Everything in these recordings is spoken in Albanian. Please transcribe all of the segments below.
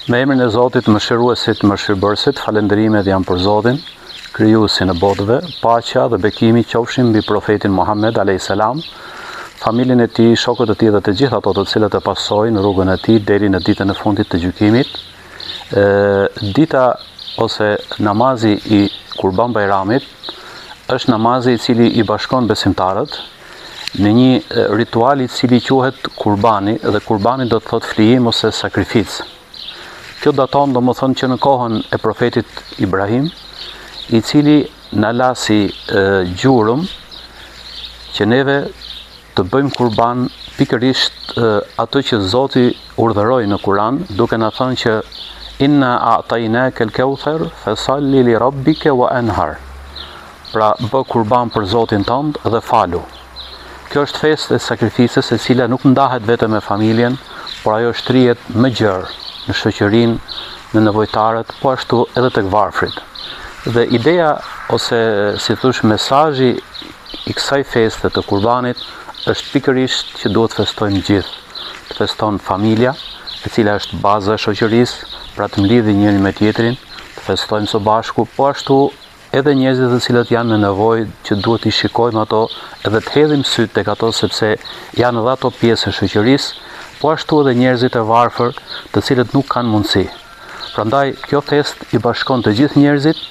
Me emrin e Zotit, mëshiruesit, mëshirbërësit, falënderimet janë për Zotin, krijuesin e botëve, paqja dhe bekimi qofshin mbi profetin Muhammed a.s., familjen e tij, shokët e tij dhe të gjithë ato të cilët e pasojnë rrugën e tij deri në ditën e fundit të gjykimit. Dita ose namazi i Kurban Bajramit është namazi i cili i bashkon besimtarët në një ritual i cili quhet kurbani, dhe kurbani do të thotë flijim ose sakrificë. Kjo daton domethënë që në kohën e profetit Ibrahim, i cili na lasi gjurëm që neve të bëjmë kurban pikërisht atë që Zoti urdhëroi në Kur'an, duke na thënë që inna a'tainaka al-kawthar fasalli li rabbika wanhar. Pra bë kurban për Zotin tënd dhe falu. Kjo është festë e sakrificës, e cila nuk ndahet vetëm me familjen, por ajo shtrihet më gjerë në shoqërinë, në nevojtarët, po ashtu edhe tek varfrit. Dhe ideja ose si thosh mesazhi i kësaj feste të kurbanit është pikërisht që duhet festojmë gjithë. Të feston familja, e cila është baza e shoqërisë, pra të mlidhë njëri me tjetrin, të festojmë së bashku, po ashtu edhe njerëzit të cilët janë në nevojë që duhet i shikojmë ato edhe të hedhim syt tek ato, sepse janë edhe ato pjesë e shoqërisë, po ashtu edhe njerëzit e varfër të cilët nuk kanë mundësi. Prandaj kjo fest i bashkon të gjithë njerëzit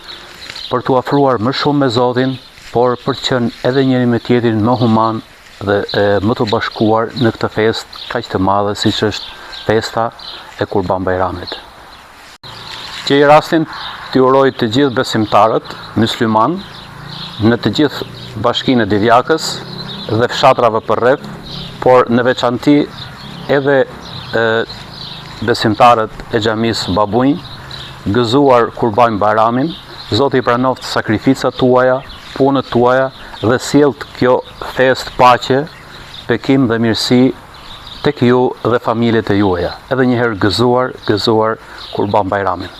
për t'u afruar më shumë me Zotin, por për të qenë edhe njëri me tjetrin më human dhe më të bashkuar në këtë festë kaq të madhe siç është festa e Kurban Bajramit. Që i rastin t'i uroj të gjithë besimtarët musliman në të gjithë bashkinë e Divjakës dhe fshatrave përreth, por në veçanti edhe besimtarët e xhamisë Babuj, gëzuar Kurban Bajramin. Zoti i pranoft sakrificat tuaja, punët tuaja dhe sjellt kjo festë paqe, bekim dhe mirësi tek ju dhe familjet e juaja. Edhe një herë gëzuar Kurban Bajramin.